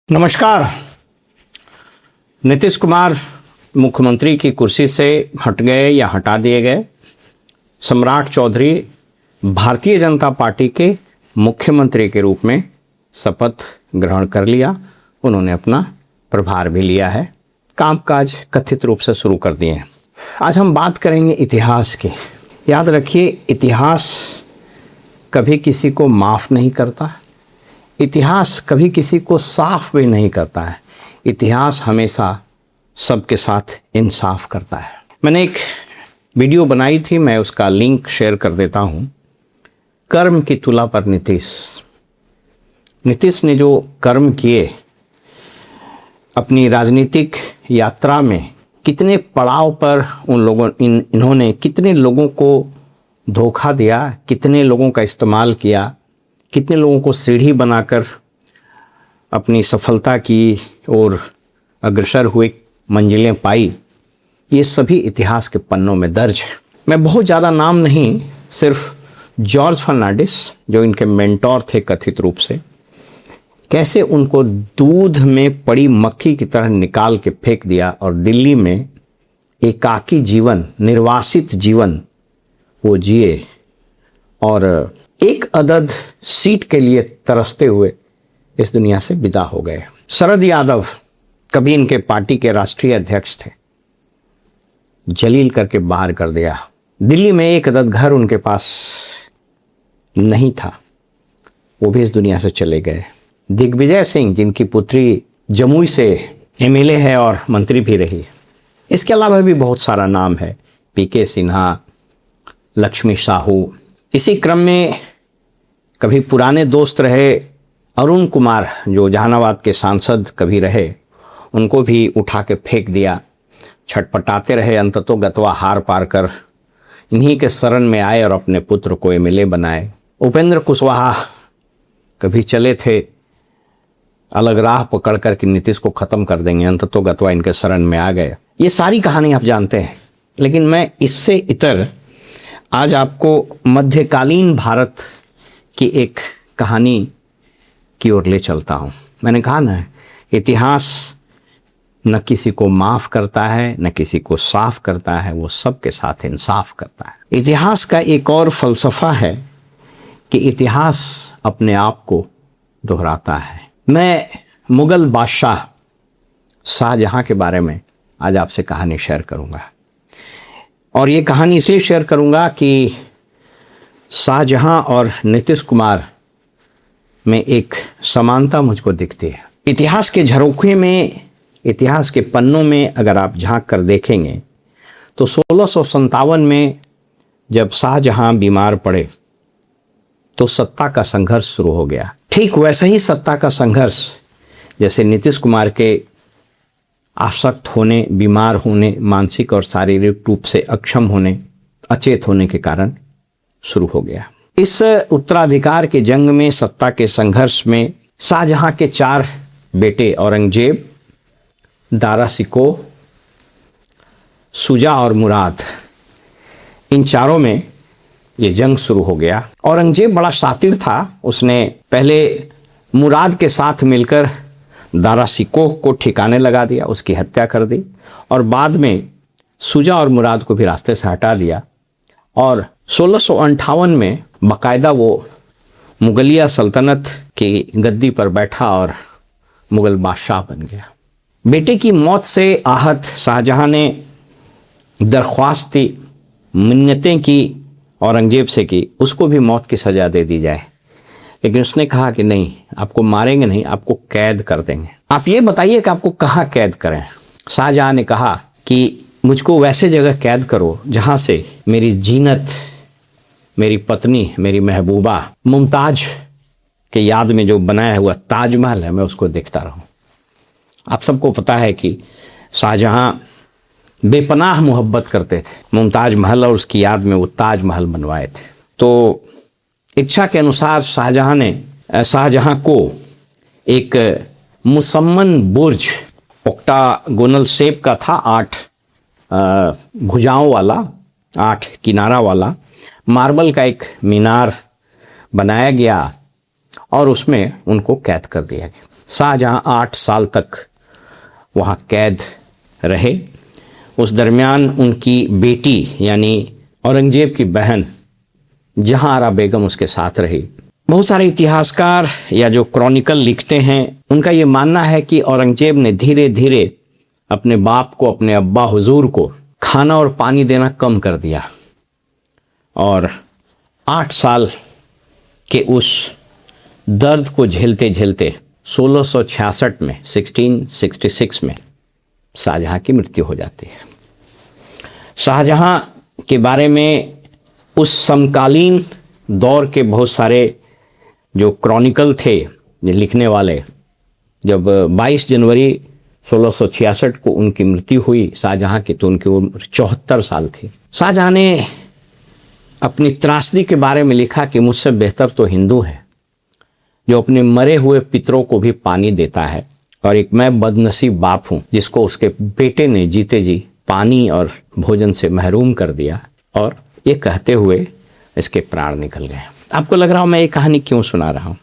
नमस्कार। नीतीश कुमार मुख्यमंत्री की कुर्सी से हट गए या हटा दिए गए। सम्राट चौधरी भारतीय जनता पार्टी के मुख्यमंत्री के रूप में शपथ ग्रहण कर लिया। उन्होंने अपना प्रभार भी लिया है। कामकाज कथित रूप से शुरू कर दिए हैं। आज हम बात करेंगे इतिहास की। याद रखिए, इतिहास कभी किसी को माफ़ नहीं करता। इतिहास कभी किसी को साफ भी नहीं करता है। इतिहास हमेशा सबके साथ इंसाफ करता है। मैंने एक वीडियो बनाई थी, मैं उसका लिंक शेयर कर देता हूँ। कर्म की तुला पर नीतीश ने जो कर्म किए अपनी राजनीतिक यात्रा में, कितने पड़ाव पर इन्होंने कितने लोगों को धोखा दिया, कितने लोगों का इस्तेमाल किया, कितने लोगों को सीढ़ी बनाकर अपनी सफलता की ओर अग्रसर हुए, मंजिलें पाई। ये सभी इतिहास के पन्नों में दर्ज है। मैं बहुत ज़्यादा नाम नहीं, सिर्फ जॉर्ज फर्नांडिस जो इनके मेंटोर थे कथित रूप से, कैसे उनको दूध में पड़ी मक्खी की तरह निकाल के फेंक दिया और दिल्ली में एकाकी जीवन, निर्वासित जीवन वो जिए और एक अदद सीट के लिए तरसते हुए इस दुनिया से विदा हो गए। शरद यादव कभी इनके पार्टी के राष्ट्रीय अध्यक्ष थे, जलील करके बाहर कर दिया। दिल्ली में एक अदद घर उनके पास नहीं था, वो भी इस दुनिया से चले गए। दिग्विजय सिंह जिनकी पुत्री जमुई से एमएलए है और मंत्री भी रही। इसके अलावा भी बहुत सारा नाम है, पीके सिन्हा, लक्ष्मी साहू। इसी क्रम में कभी पुराने दोस्त रहे अरुण कुमार जो जहानाबाद के सांसद कभी रहे, उनको भी उठा के फेंक दिया। छटपटाते रहे, अंततोगत्वा हार पार कर इन्हीं के शरण में आए और अपने पुत्र को एमएलए बनाए। उपेंद्र कुशवाहा कभी चले थे अलग राह पकड़ कर कि नीतीश को ख़त्म कर देंगे, अंततोगत्वा इनके शरण में आ गए। ये सारी कहानी आप जानते हैं, लेकिन मैं इससे इतर आज आपको मध्यकालीन भारत की एक कहानी की ओर ले चलता हूँ। मैंने कहा ना, इतिहास न किसी को माफ़ करता है न किसी को साफ करता है, वो सबके साथ इंसाफ करता है। इतिहास का एक और फ़लसफ़ा है कि इतिहास अपने आप को दोहराता है। मैं मुग़ल बादशाह शाहजहाँ के बारे में आज आपसे कहानी शेयर करूँगा, और ये कहानी इसलिए शेयर करूँगा कि शाहजहाँ और नीतीश कुमार में एक समानता मुझको दिखती है। इतिहास के झरोखे में, इतिहास के पन्नों में अगर आप झांक कर देखेंगे तो 1657 में जब शाहजहाँ बीमार पड़े तो सत्ता का संघर्ष शुरू हो गया। ठीक वैसे ही सत्ता का संघर्ष जैसे नीतीश कुमार के आसक्त होने, बीमार होने, मानसिक और शारीरिक रूप से अक्षम होने, अचेत होने के कारण शुरू हो गया। इस उत्तराधिकार के जंग में, सत्ता के संघर्ष में शाहजहाँ के 4 बेटे औरंगजेब, दारा शिकोह, शुजा और मुराद, इन चारों में ये जंग शुरू हो गया। औरंगजेब बड़ा शातिर था। उसने पहले मुराद के साथ मिलकर दारा शिकोह को ठिकाने लगा दिया, उसकी हत्या कर दी, और बाद में शुजा और मुराद को भी रास्ते से हटा दिया। और 1658 में बाकायदा वो मुगलिया सल्तनत की गद्दी पर बैठा और मुग़ल बादशाह बन गया। बेटे की मौत से आहत शाहजहाँ ने दरख्वास्त दी, मिन्नतें की औरंगजेब से कि उसको भी मौत की सज़ा दे दी जाए, लेकिन उसने कहा कि नहीं, आपको मारेंगे नहीं, आपको कैद कर देंगे। आप ये बताइए कि आपको कहाँ कैद करें। शाहजहाँ ने कहा कि मुझको वैसे जगह कैद करो जहाँ से मेरी जीनत, मेरी पत्नी, मेरी महबूबा मुमताज़ के याद में जो बनाया हुआ ताजमहल है, मैं उसको देखता रहूं। आप सबको पता है कि शाहजहाँ बेपनाह मोहब्बत करते थे मुमताज़ महल, और उसकी याद में वो ताजमहल बनवाए थे। तो इच्छा के अनुसार शाहजहाँ को एक मुसम्मन बुर्ज, ऑक्टागोनल शेप का था, 8 भुजाओं वाला, 8 किनारा वाला मार्बल का एक मीनार बनाया गया और उसमें उनको कैद कर दिया गया। शाहजहां 8 साल तक वहाँ कैद रहे। उस दरमियान उनकी बेटी यानी औरंगजेब की बहन जहांआरा बेगम उसके साथ रही। बहुत सारे इतिहासकार या जो क्रॉनिकल लिखते हैं उनका ये मानना है कि औरंगजेब ने धीरे धीरे अपने बाप को, अपने अब्बा हुजूर को खाना और पानी देना कम कर दिया और 8 साल के उस दर्द को झेलते झेलते 1666 में 1666 में शाहजहां की मृत्यु हो जाती है। शाहजहां के बारे में उस समकालीन दौर के बहुत सारे जो क्रॉनिकल थे लिखने वाले, जब 22 जनवरी 1666 को उनकी मृत्यु हुई शाहजहां की, तो उनकी उम्र 74 साल थी। शाहजहां ने अपनी त्रासदी के बारे में लिखा कि मुझसे बेहतर तो हिंदू है जो अपने मरे हुए पितरों को भी पानी देता है, और एक मैं बदनसीब बाप हूं जिसको उसके बेटे ने जीते जी पानी और भोजन से महरूम कर दिया। और ये कहते हुए इसके प्राण निकल गए। आपको लग रहा हो मैं ये कहानी क्यों सुना रहा हूं?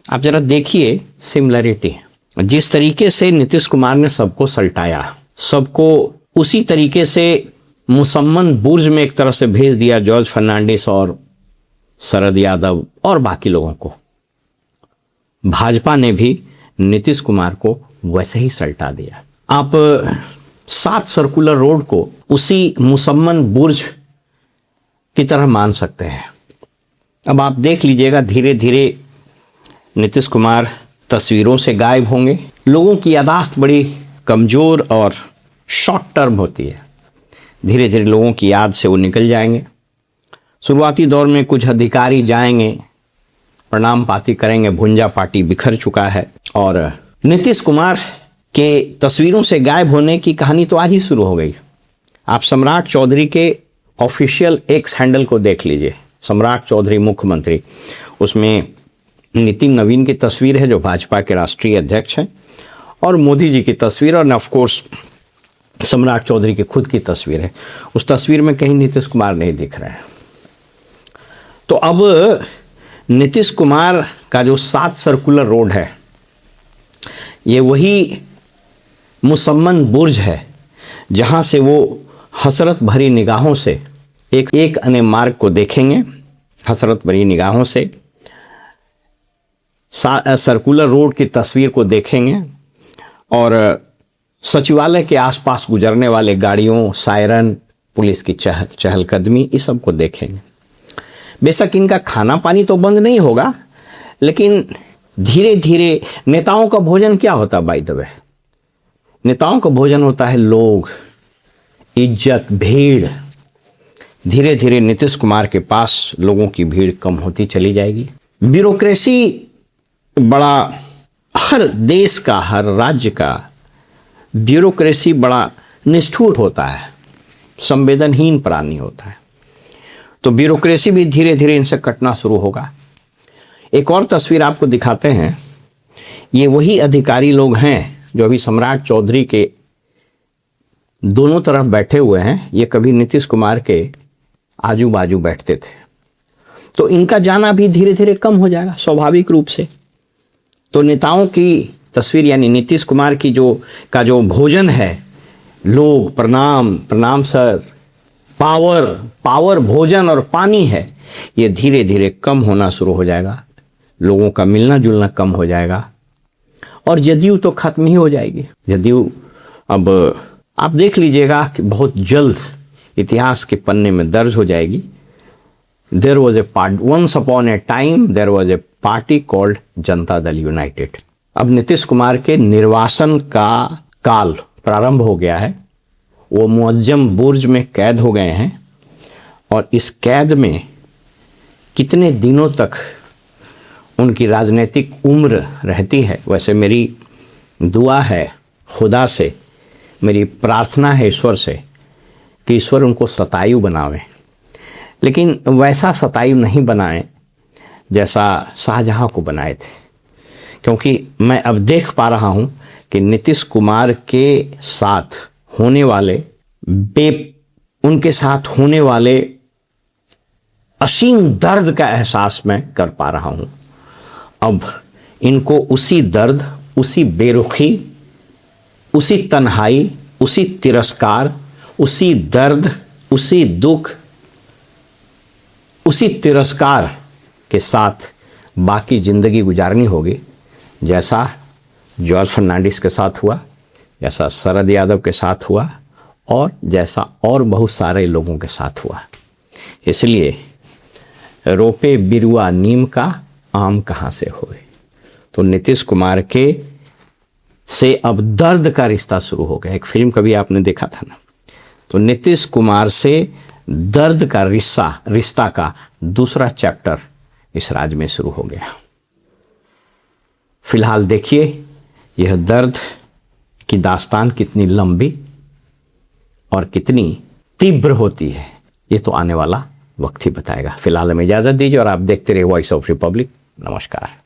आप जरा देखिए सिमिलरिटी। जिस तरीके से नीतीश कुमार ने सबको सल्टाया, सबको उसी तरीके से मुसम्मन बुर्ज में एक तरह से भेज दिया जॉर्ज फर्नांडिस और शरद यादव और बाकी लोगों को, भाजपा ने भी नीतीश कुमार को वैसे ही सल्टा दिया। आप 7 सर्कुलर रोड को उसी मुसम्मन बुर्ज की तरह मान सकते हैं। अब आप देख लीजिएगा धीरे धीरे नीतीश कुमार तस्वीरों से गायब होंगे। लोगों की यादाश्त बड़ी कमज़ोर और शॉर्ट टर्म होती है। धीरे धीरे लोगों की याद से वो निकल जाएंगे। शुरुआती दौर में कुछ अधिकारी जाएंगे, प्रणाम पाती करेंगे, भुंजा पार्टी बिखर चुका है। और नीतीश कुमार के तस्वीरों से गायब होने की कहानी तो आज ही शुरू हो गई। आप सम्राट चौधरी के ऑफिशियल एक्स हैंडल को देख लीजिए, सम्राट चौधरी मुख्यमंत्री, उसमें नितिन नवीन की तस्वीर है जो भाजपा के राष्ट्रीय अध्यक्ष हैं, और मोदी जी की तस्वीर, और ऑफ कोर्स सम्राट चौधरी की खुद की तस्वीर है। उस तस्वीर में कहीं नीतीश कुमार नहीं दिख रहे हैं। तो अब नीतीश कुमार का जो 7 सर्कुलर रोड है, ये वही मुसम्मन बुर्ज है जहां से वो हसरत भरी निगाहों से एक अन्य मार्ग को देखेंगे, हसरत भरी निगाहों से सर्कुलर रोड की तस्वीर को देखेंगे, और सचिवालय के आसपास गुजरने वाले गाड़ियों, सायरन, पुलिस की चहलकदमी, इस सब को देखेंगे। बेशक इनका खाना पानी तो बंद नहीं होगा, लेकिन धीरे धीरे नेताओं का भोजन क्या होता है? बाय द वे, नेताओं का भोजन होता है लोग, इज्जत, भीड़। धीरे धीरे नीतीश कुमार के पास लोगों की भीड़ कम होती चली जाएगी। ब्यूरोक्रेसी बड़ा, हर देश का, हर राज्य का ब्यूरोक्रेसी बड़ा निष्ठुर होता है, संवेदनहीन प्राणी होता है। तो ब्यूरोक्रेसी भी धीरे धीरे इनसे कटना शुरू होगा। एक और तस्वीर आपको दिखाते हैं। ये वही अधिकारी लोग हैं जो अभी सम्राट चौधरी के दोनों तरफ बैठे हुए हैं। ये कभी नीतीश कुमार के आजू बाजू बैठते थे। तो इनका जाना भी धीरे धीरे कम हो जाएगा स्वाभाविक रूप से। तो नेताओं की तस्वीर यानी नीतीश कुमार की जो भोजन है, लोग, प्रणाम, प्रणाम सर, पावर भोजन और पानी है, ये धीरे धीरे कम होना शुरू हो जाएगा। लोगों का मिलना जुलना कम हो जाएगा, और जदयू तो खत्म ही हो जाएगी। जदयू अब आप देख लीजिएगा कि बहुत जल्द इतिहास के पन्ने में दर्ज हो जाएगी। There was a party, once upon a time there was a party called Janata Dal United. अब नीतीश कुमार के निर्वासन का काल प्रारंभ हो गया है। वो मुअज्जम बुर्ज में कैद हो गए हैं, और इस कैद में कितने दिनों तक उनकी राजनीतिक उम्र रहती है। वैसे मेरी दुआ है खुदा से, मेरी प्रार्थना है ईश्वर से कि ईश्वर उनको शतायु बनावे, लेकिन वैसा शतायु नहीं बनाए जैसा शाहजहां को बनाए थे। क्योंकि मैं अब देख पा रहा हूं कि नीतीश कुमार के साथ होने वाले उनके साथ होने वाले असीम दर्द का एहसास मैं कर पा रहा हूं। अब इनको उसी दर्द, उसी बेरुखी, उसी तन्हाई, उसी तिरस्कार, उसी दर्द, उसी दुख, उसी तिरस्कार के साथ बाकी ज़िंदगी गुजारनी होगी, जैसा जॉर्ज फर्नांडिस के साथ हुआ, जैसा शरद यादव के साथ हुआ और जैसा और बहुत सारे लोगों के साथ हुआ। इसलिए रोपे बिरुआ नीम का आम कहाँ से होए। तो नीतीश कुमार के से अब दर्द का रिश्ता शुरू हो गया। एक फिल्म कभी आपने देखा था ना, तो नीतीश कुमार से दर्द का रिश्ता का दूसरा चैप्टर इस राज्य में शुरू हो गया। फिलहाल देखिए यह दर्द की दास्तान कितनी लंबी और कितनी तीव्र होती है, ये तो आने वाला वक्त ही बताएगा। फिलहाल हमें इजाज़त दीजिए और आप देखते रहिए वॉइस ऑफ रिपब्लिक। नमस्कार।